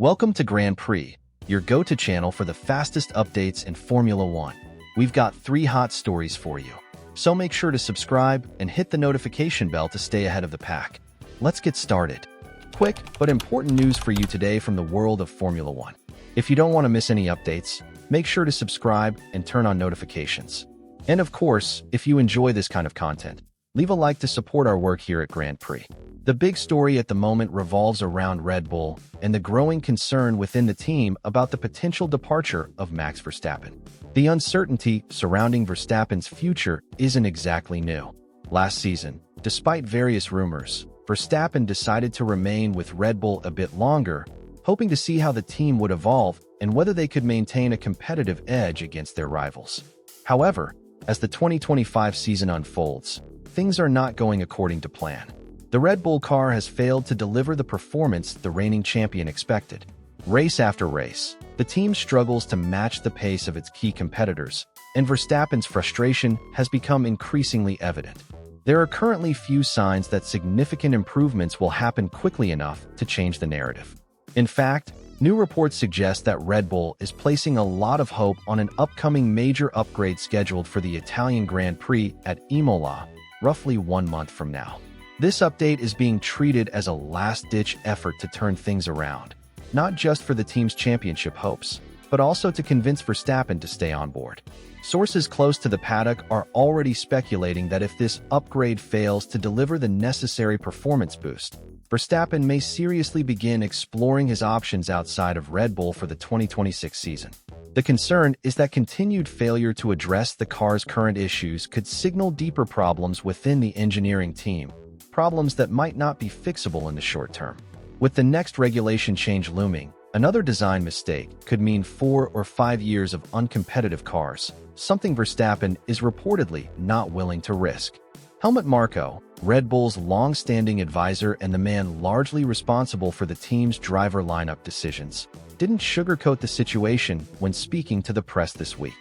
Welcome to Grand Prix, your go-to channel for the fastest updates in Formula One. We've got 3 hot stories for you, so make sure to subscribe and hit the notification bell to stay ahead of the pack. Let's get started. Quick but important news for you today from the world of Formula One. If you don't want to miss any updates, make sure to subscribe and turn on notifications. And of course, if you enjoy this kind of content, leave a like to support our work here at Grand Prix. The big story at the moment revolves around Red Bull and the growing concern within the team about the potential departure of Max Verstappen. The uncertainty surrounding Verstappen's future isn't exactly new. Last season, despite various rumors, Verstappen decided to remain with Red Bull a bit longer, hoping to see how the team would evolve and whether they could maintain a competitive edge against their rivals. However, as the 2025 season unfolds, things are not going according to plan. The Red Bull car has failed to deliver the performance the reigning champion expected. Race after race, the team struggles to match the pace of its key competitors, and Verstappen's frustration has become increasingly evident. There are currently few signs that significant improvements will happen quickly enough to change the narrative. In fact, new reports suggest that Red Bull is placing a lot of hope on an upcoming major upgrade scheduled for the Italian Grand Prix at Imola, roughly 1 month from now. This update is being treated as a last-ditch effort to turn things around, not just for the team's championship hopes, but also to convince Verstappen to stay on board. Sources close to the paddock are already speculating that if this upgrade fails to deliver the necessary performance boost, Verstappen may seriously begin exploring his options outside of Red Bull for the 2026 season. The concern is that continued failure to address the car's current issues could signal deeper problems within the engineering team, problems that might not be fixable in the short term. With the next regulation change looming, another design mistake could mean 4 or 5 years of uncompetitive cars, something Verstappen is reportedly not willing to risk. Helmut Marko, Red Bull's long-standing advisor and the man largely responsible for the team's driver lineup decisions, didn't sugarcoat the situation when speaking to the press this week.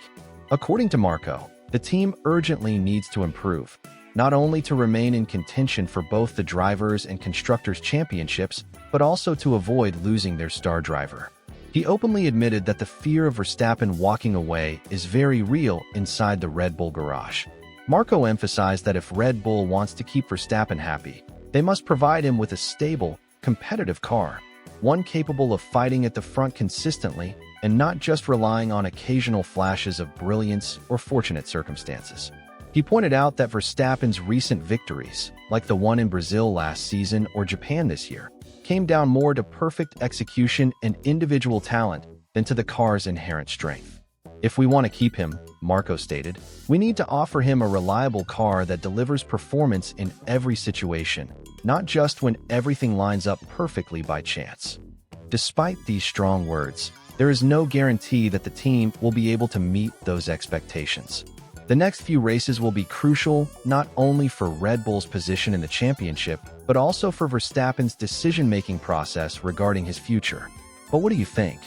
According to Marko, the team urgently needs to improve, not only to remain in contention for both the drivers' and constructors' championships, but also to avoid losing their star driver. He openly admitted that the fear of Verstappen walking away is very real inside the Red Bull garage. Marko emphasized that if Red Bull wants to keep Verstappen happy, they must provide him with a stable, competitive car, one capable of fighting at the front consistently and not just relying on occasional flashes of brilliance or fortunate circumstances. He pointed out that Verstappen's recent victories, like the one in Brazil last season or Japan this year, came down more to perfect execution and individual talent than to the car's inherent strength. If we want to keep him, Marko stated, we need to offer him a reliable car that delivers performance in every situation, not just when everything lines up perfectly by chance. Despite these strong words, there is no guarantee that the team will be able to meet those expectations. The next few races will be crucial not only for Red Bull's position in the championship, but also for Verstappen's decision-making process regarding his future. But what do you think?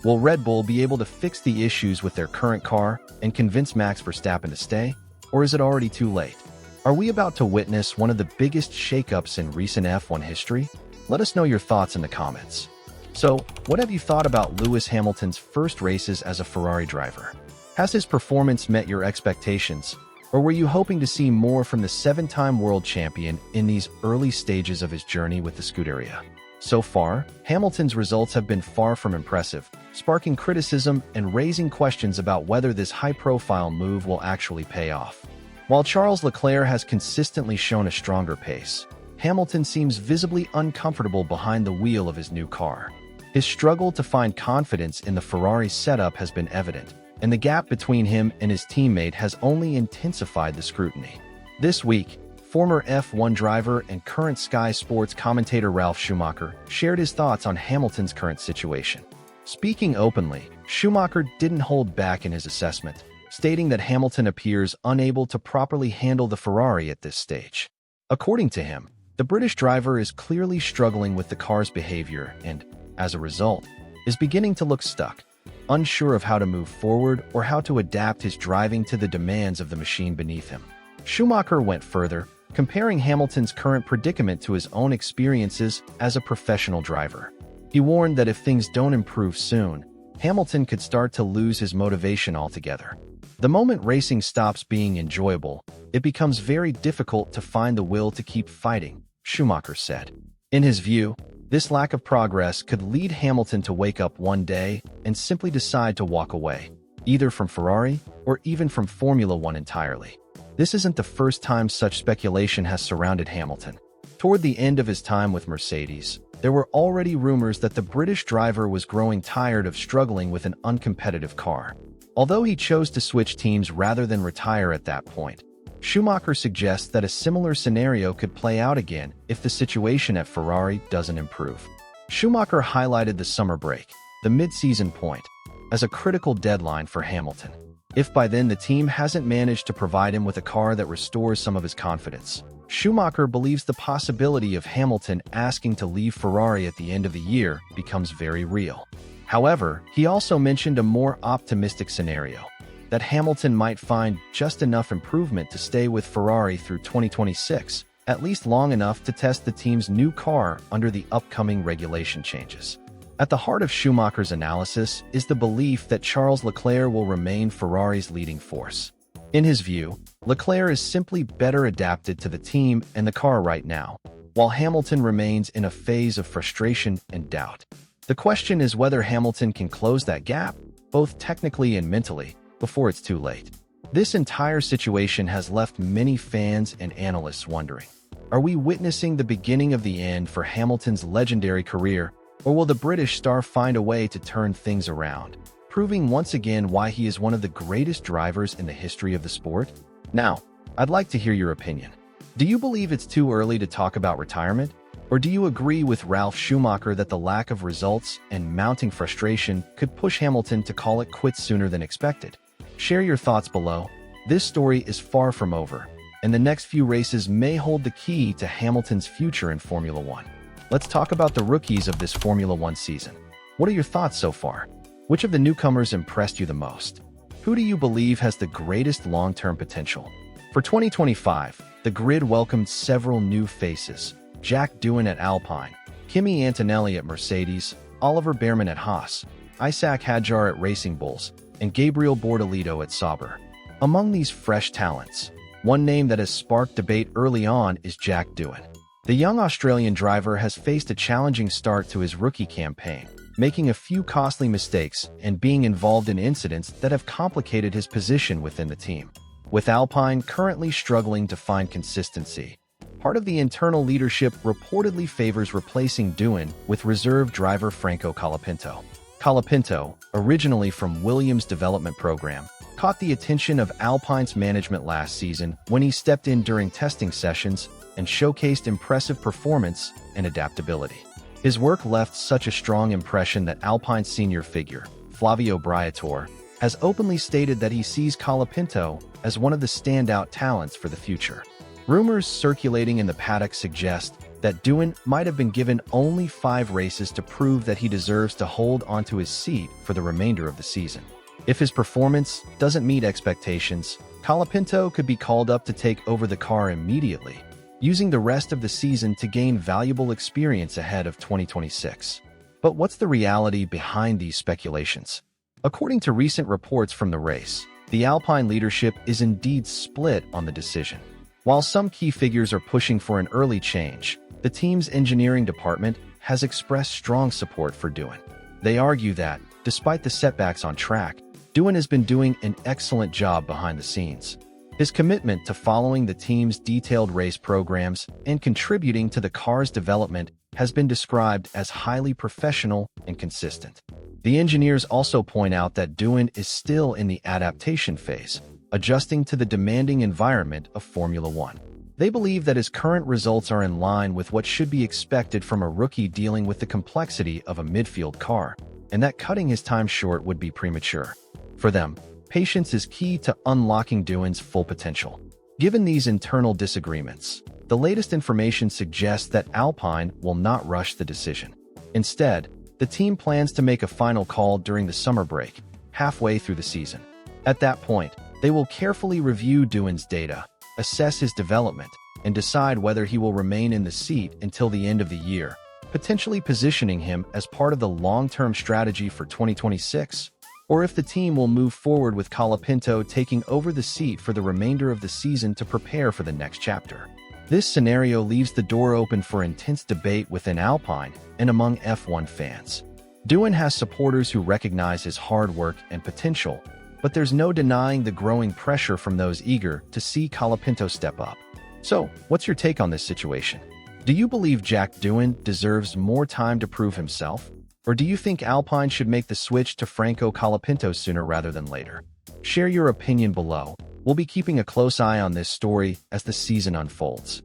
Will Red Bull be able to fix the issues with their current car and convince Max Verstappen to stay? Or is it already too late? Are we about to witness one of the biggest shakeups in recent F1 history? Let us know your thoughts in the comments. So, what have you thought about Lewis Hamilton's first races as a Ferrari driver? Has his performance met your expectations, or were you hoping to see more from the 7-time world champion in these early stages of his journey with the Scuderia? So far, Hamilton's results have been far from impressive, sparking criticism and raising questions about whether this high-profile move will actually pay off. While Charles Leclerc has consistently shown a stronger pace, Hamilton seems visibly uncomfortable behind the wheel of his new car. His struggle to find confidence in the Ferrari setup has been evident, and the gap between him and his teammate has only intensified the scrutiny. This week, former F1 driver and current Sky Sports commentator Ralf Schumacher shared his thoughts on Hamilton's current situation. Speaking openly, Schumacher didn't hold back in his assessment, stating that Hamilton appears unable to properly handle the Ferrari at this stage. According to him, the British driver is clearly struggling with the car's behavior and, as a result, is beginning to look stuck, unsure of how to move forward or how to adapt his driving to the demands of the machine beneath him. Schumacher went further, comparing Hamilton's current predicament to his own experiences as a professional driver. He warned that if things don't improve soon, Hamilton could start to lose his motivation altogether. The moment racing stops being enjoyable, it becomes very difficult to find the will to keep fighting, Schumacher said. In his view, this lack of progress could lead Hamilton to wake up one day and simply decide to walk away, either from Ferrari or even from Formula One entirely. This isn't the first time such speculation has surrounded Hamilton. Toward the end of his time with Mercedes, there were already rumors that the British driver was growing tired of struggling with an uncompetitive car. Although he chose to switch teams rather than retire at that point, Schumacher suggests that a similar scenario could play out again if the situation at Ferrari doesn't improve. Schumacher highlighted the summer break, the mid-season point, as a critical deadline for Hamilton. If by then the team hasn't managed to provide him with a car that restores some of his confidence, Schumacher believes the possibility of Hamilton asking to leave Ferrari at the end of the year becomes very real. However, he also mentioned a more optimistic scenario, that Hamilton might find just enough improvement to stay with Ferrari through 2026, at least long enough to test the team's new car under the upcoming regulation changes. At the heart of Schumacher's analysis is the belief that Charles Leclerc will remain Ferrari's leading force. In his view, Leclerc is simply better adapted to the team and the car right now, while Hamilton remains in a phase of frustration and doubt. The question is whether Hamilton can close that gap, both technically and mentally, before it's too late. This entire situation has left many fans and analysts wondering, are we witnessing the beginning of the end for Hamilton's legendary career, or will the British star find a way to turn things around, proving once again why he is one of the greatest drivers in the history of the sport? Now, I'd like to hear your opinion. Do you believe it's too early to talk about retirement? Or do you agree with Ralf Schumacher that the lack of results and mounting frustration could push Hamilton to call it quits sooner than expected? Share your thoughts below. This story is far from over, and the next few races may hold the key to Hamilton's future in Formula One. Let's talk about the rookies of this Formula One season. What are your thoughts so far? Which of the newcomers impressed you the most? Who do you believe has the greatest long-term potential? For 2025, the grid welcomed several new faces: Jack Doohan at Alpine, Kimi Antonelli at Mercedes, Oliver Bearman at Haas, Isaac Hadjar at Racing Bulls, and Gabriel Bortolito at Sauber. Among these fresh talents, one name that has sparked debate early on is Jack Doohan. The young Australian driver has faced a challenging start to his rookie campaign, making a few costly mistakes and being involved in incidents that have complicated his position within the team. With Alpine currently struggling to find consistency, part of the internal leadership reportedly favors replacing Doohan with reserve driver Franco Colapinto. Colapinto, originally from Williams' development program, caught the attention of Alpine's management last season when he stepped in during testing sessions and showcased impressive performance and adaptability. His work left such a strong impression that Alpine's senior figure, Flavio Briatore, has openly stated that he sees Colapinto as one of the standout talents for the future. Rumors circulating in the paddock suggest that Doohan might have been given only 5 races to prove that he deserves to hold onto his seat for the remainder of the season. If his performance doesn't meet expectations, Colapinto could be called up to take over the car immediately, using the rest of the season to gain valuable experience ahead of 2026. But what's the reality behind these speculations? According to recent reports from the race, the Alpine leadership is indeed split on the decision. While some key figures are pushing for an early change, the team's engineering department has expressed strong support for Doohan. They argue that, despite the setbacks on track, Doohan has been doing an excellent job behind the scenes. His commitment to following the team's detailed race programs and contributing to the car's development has been described as highly professional and consistent. The engineers also point out that Doohan is still in the adaptation phase, adjusting to the demanding environment of Formula One. They believe that his current results are in line with what should be expected from a rookie dealing with the complexity of a midfield car, and that cutting his time short would be premature. For them, patience is key to unlocking Doohan's full potential. Given these internal disagreements, the latest information suggests that Alpine will not rush the decision. Instead, the team plans to make a final call during the summer break, halfway through the season. At that point, they will carefully review Doohan's data, assess his development, and decide whether he will remain in the seat until the end of the year, potentially positioning him as part of the long-term strategy for 2026, or if the team will move forward with Colapinto taking over the seat for the remainder of the season to prepare for the next chapter. This scenario leaves the door open for intense debate within Alpine and among F1 fans. Doohan has supporters who recognize his hard work and potential, but there's no denying the growing pressure from those eager to see Colapinto step up. So, what's your take on this situation? Do you believe Jack Doohan deserves more time to prove himself? Or do you think Alpine should make the switch to Franco Colapinto sooner rather than later? Share your opinion below. We'll be keeping a close eye on this story as the season unfolds.